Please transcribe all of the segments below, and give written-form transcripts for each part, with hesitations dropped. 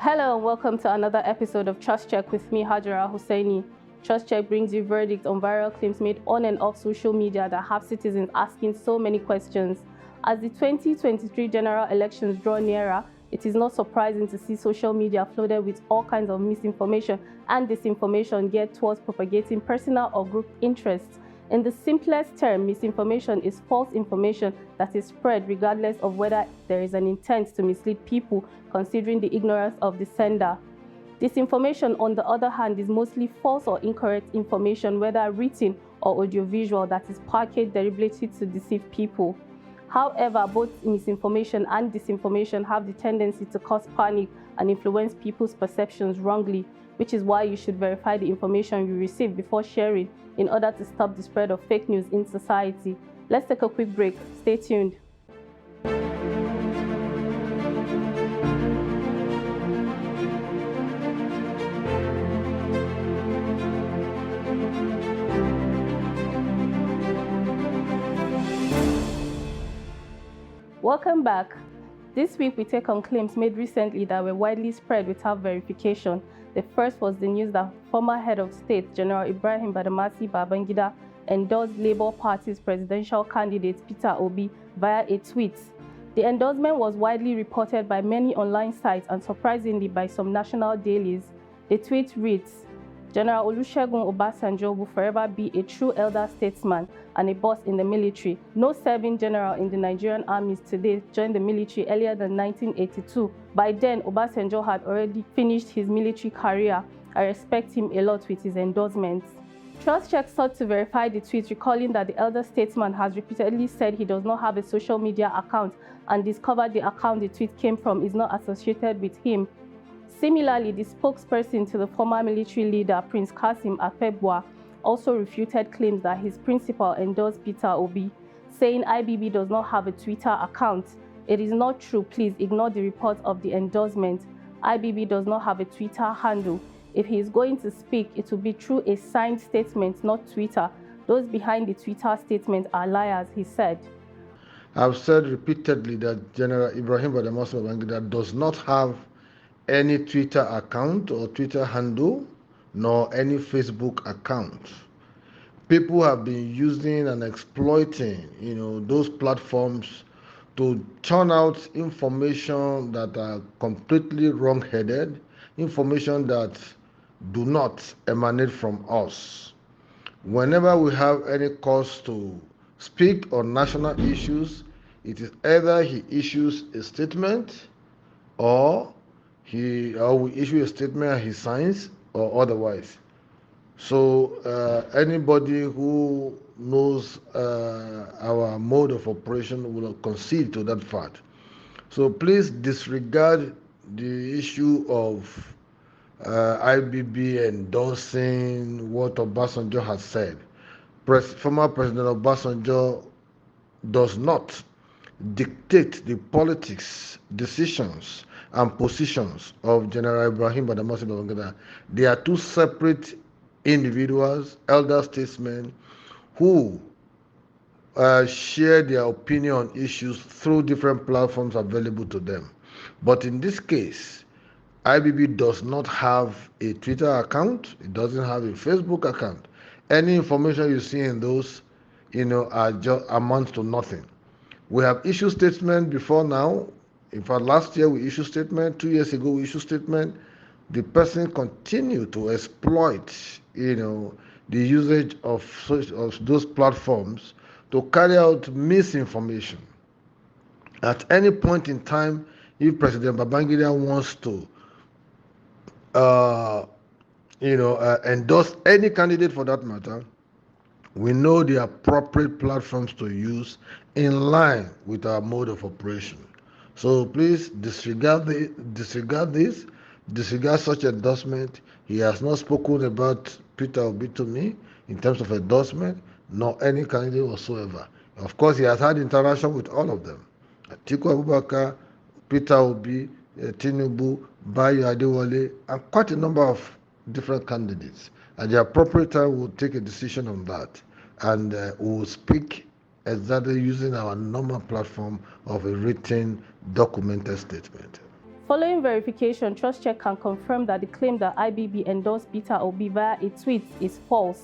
Hello and welcome to another episode of Trust Check with me, Hajara Hosseini. Trust Check brings you verdicts on viral claims made on and off social media that have citizens asking so many questions. As the 2023 general elections draw nearer, it is not surprising to see social media flooded with all kinds of misinformation and disinformation geared towards propagating personal or group interests. In the simplest term, misinformation is false information that is spread regardless of whether there is an intent to mislead people, considering the ignorance of the sender. Disinformation, on the other hand, is mostly false or incorrect information, whether written or audiovisual, that is packaged deliberately to deceive people. However, both misinformation and disinformation have the tendency to cause panic and influence people's perceptions wrongly, which is why you should verify the information you receive before sharing in order to stop the spread of fake news in society. Let's take a quick break. Stay tuned. Welcome back. This week we take on claims made recently that were widely spread without verification. The first was the news that former head of state, General Ibrahim Badamasi Babangida, endorsed Labour Party's presidential candidate Peter Obi via a tweet. The endorsement was widely reported by many online sites and surprisingly by some national dailies. The tweet reads, General Olusegun Obasanjo will forever be a true elder statesman and a boss in the military. No serving general in the Nigerian armies today joined the military earlier than 1982. By then, Obasanjo had already finished his military career. I respect him a lot with his endorsements. Trust Check sought to verify the tweet, recalling that the elder statesman has repeatedly said he does not have a social media account and discovered the account the tweet came from is not associated with him. Similarly, the spokesperson to the former military leader, Prince Kasim Afebua, also refuted claims that his principal endorsed Peter Obi, saying IBB does not have a Twitter account. It is not true. Please ignore the report of the endorsement. IBB does not have a Twitter handle. If he is going to speak, it will be through a signed statement, not Twitter. Those behind the Twitter statement are liars, he said. I've said repeatedly that General Ibrahim Badamasi Babangida does not have any Twitter account or Twitter handle, nor any Facebook account. People have been using and exploiting, those platforms to churn out information that are completely wrong-headed, information that do not emanate from us. Whenever we have any cause to speak on national issues, it is either he issues a statement or we issue a statement and he signs or otherwise. So anybody who knows our mode of operation will concede to that fact. So please disregard the issue of IBB endorsing what Obasanjo has said. Former President Obasanjo does not dictate the politics, decisions, and positions of General Ibrahim Badamasi Babangida. They are two separate individuals, elder statesmen, who share their opinion on issues through different platforms available to them. But in this case, IBB does not have a Twitter account. It doesn't have a Facebook account. Any information you see in those, are just amounts to nothing. We have issued statement before now. In fact, last year we issued statement. 2 years ago we issued statement. The person continued to exploit, the usage of those platforms to carry out misinformation. At any point in time, if President Babangida wants to, endorse any candidate for that matter, we know the appropriate platforms to use in line with our mode of operation. So please disregard this, disregard such endorsement. He has not spoken about Peter Obi to me in terms of endorsement, nor any candidate whatsoever. Of course, he has had interaction with all of them. Atiku Abubakar, Peter Obi, Tinubu, Bayo Adewale, and quite a number of different candidates. At the appropriate time, we'll take a decision on that, and we'll speak exactly using our normal platform of a written, documented statement. Following verification, TrustCheck can confirm that the claim that IBB endorsed Peter Obi via a tweet is false.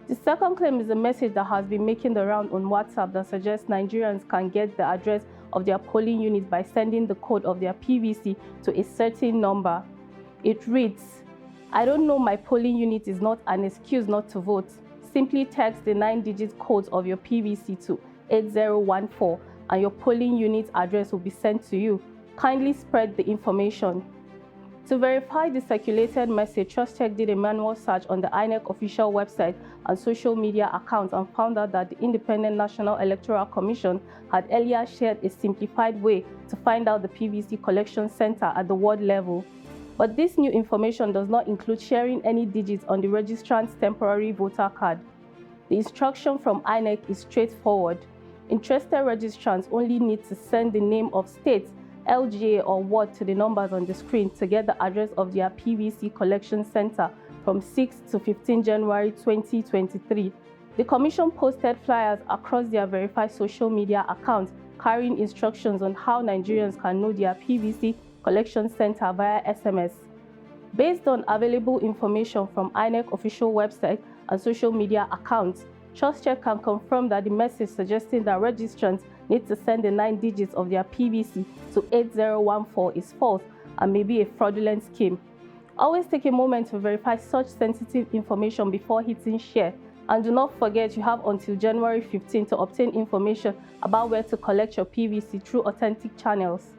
The second claim is a message that has been making the round on WhatsApp that suggests Nigerians can get the address of their polling unit by sending the code of their PVC to a certain number. It reads, "I don't know, my polling unit is not an excuse not to vote. Simply text the 9-digit code of your PVC to 8014 and your polling unit address will be sent to you. Kindly spread the information." To verify the circulated message, TrustCheck did a manual search on the INEC official website and social media accounts and found out that the Independent National Electoral Commission had earlier shared a simplified way to find out the PVC collection center at the ward level. But this new information does not include sharing any digits on the registrant's temporary voter card. The instruction from INEC is straightforward. Interested registrants only need to send the name of state, LGA or ward to the numbers on the screen to get the address of their PVC collection center from 6 to 15 January 2023. The Commission posted flyers across their verified social media accounts carrying instructions on how Nigerians can know their PVC collection center via SMS. Based on available information from INEC official website and social media accounts, TrustCheck can confirm that the message suggesting that registrants need to send the 9 digits of their PVC to 8014 is false and may be a fraudulent scheme. Always take a moment to verify such sensitive information before hitting share. And do not forget you have until January 15 to obtain information about where to collect your PVC through authentic channels.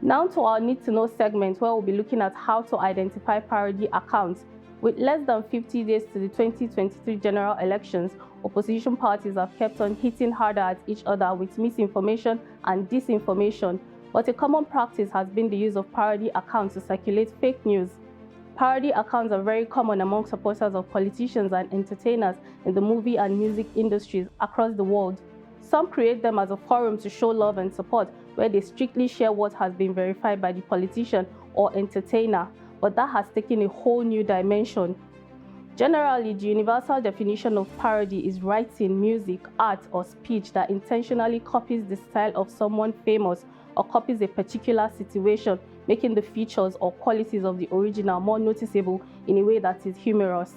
Now to our Need to Know segment, where we'll be looking at how to identify parody accounts. With less than 50 days to the 2023 general elections, opposition parties have kept on hitting harder at each other with misinformation and disinformation. But a common practice has been the use of parody accounts to circulate fake news. Parody accounts are very common among supporters of politicians and entertainers in the movie and music industries across the world. Some create them as a forum to show love and support, where they strictly share what has been verified by the politician or entertainer, but that has taken a whole new dimension. Generally, the universal definition of parody is writing, music, art, or speech that intentionally copies the style of someone famous or copies a particular situation, making the features or qualities of the original more noticeable in a way that is humorous.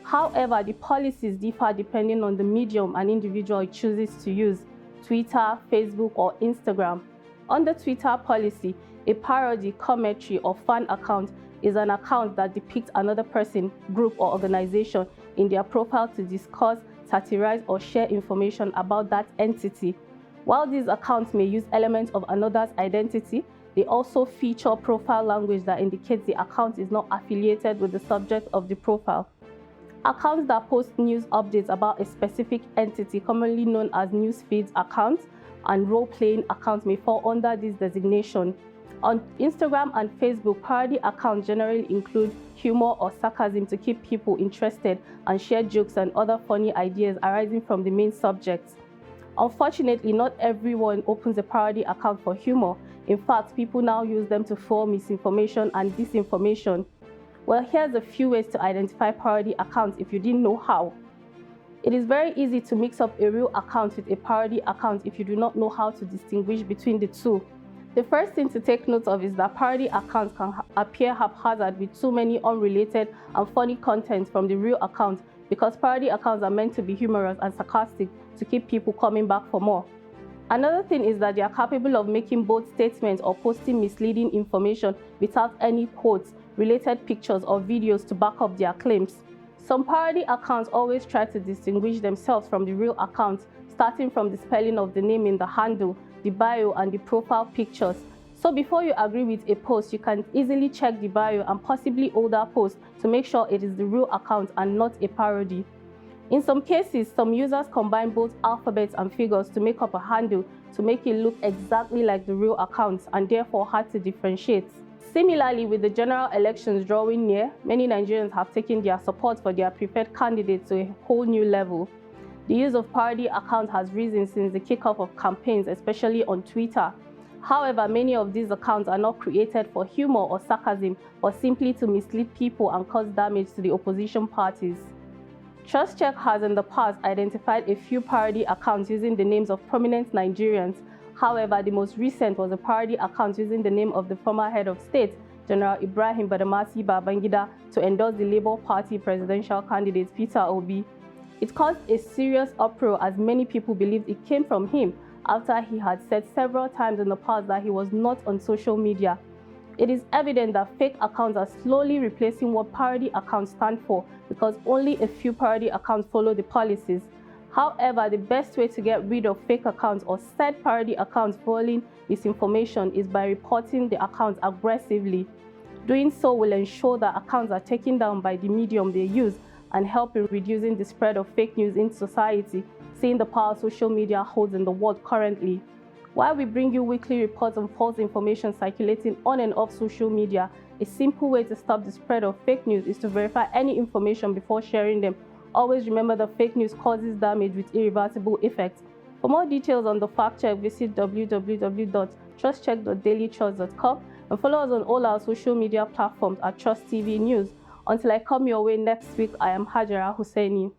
However, the policies differ depending on the medium an individual chooses to use, Twitter, Facebook, or Instagram. Under Twitter policy, a parody, commentary, or fan account is an account that depicts another person, group, or organization in their profile to discuss, satirize, or share information about that entity. While these accounts may use elements of another's identity, they also feature profile language that indicates the account is not affiliated with the subject of the profile. Accounts that post news updates about a specific entity, commonly known as news feeds accounts, and role-playing accounts may fall under this designation. On Instagram and Facebook, parody accounts generally include humor or sarcasm to keep people interested and share jokes and other funny ideas arising from the main subjects. Unfortunately, not everyone opens a parody account for humor. In fact, people now use them to fuel misinformation and disinformation. Well, here's a few ways to identify parody accounts if you didn't know how. It is very easy to mix up a real account with a parody account if you do not know how to distinguish between the two. The first thing to take note of is that parody accounts can appear haphazard with too many unrelated and funny content from the real account, because parody accounts are meant to be humorous and sarcastic to keep people coming back for more. Another thing is that they are capable of making bold statements or posting misleading information without any quotes, related pictures, or videos to back up their claims. Some parody accounts always try to distinguish themselves from the real accounts, starting from the spelling of the name in the handle, the bio, and the profile pictures. So before you agree with a post, you can easily check the bio and possibly older posts to make sure it is the real account and not a parody. In some cases, some users combine both alphabets and figures to make up a handle to make it look exactly like the real accounts and therefore hard to differentiate. Similarly, with the general elections drawing near, many Nigerians have taken their support for their preferred candidate to a whole new level. The use of parody accounts has risen since the kickoff of campaigns, especially on Twitter. However, many of these accounts are not created for humor or sarcasm, but simply to mislead people and cause damage to the opposition parties. TrustCheck has in the past identified a few parody accounts using the names of prominent Nigerians. However, the most recent was a parody account using the name of the former head of state, General Ibrahim Badamasi Babangida, to endorse the Labour Party presidential candidate Peter Obi. It caused a serious uproar as many people believed it came from him after he had said several times in the past that he was not on social media. It is evident that fake accounts are slowly replacing what parody accounts stand for because only a few parody accounts follow the policies. However, the best way to get rid of fake accounts or said parody accounts fueling misinformation is by reporting the accounts aggressively. Doing so will ensure that accounts are taken down by the medium they use and help in reducing the spread of fake news in society, seeing the power social media holds in the world currently. While we bring you weekly reports on false information circulating on and off social media, a simple way to stop the spread of fake news is to verify any information before sharing them. Always remember that fake news causes damage with irreversible effects. For more details on the fact check, visit www.trustcheck.dailytrust.com and follow us on all our social media platforms at Trust TV News. Until I come your way next week, I am Hajara Husseini.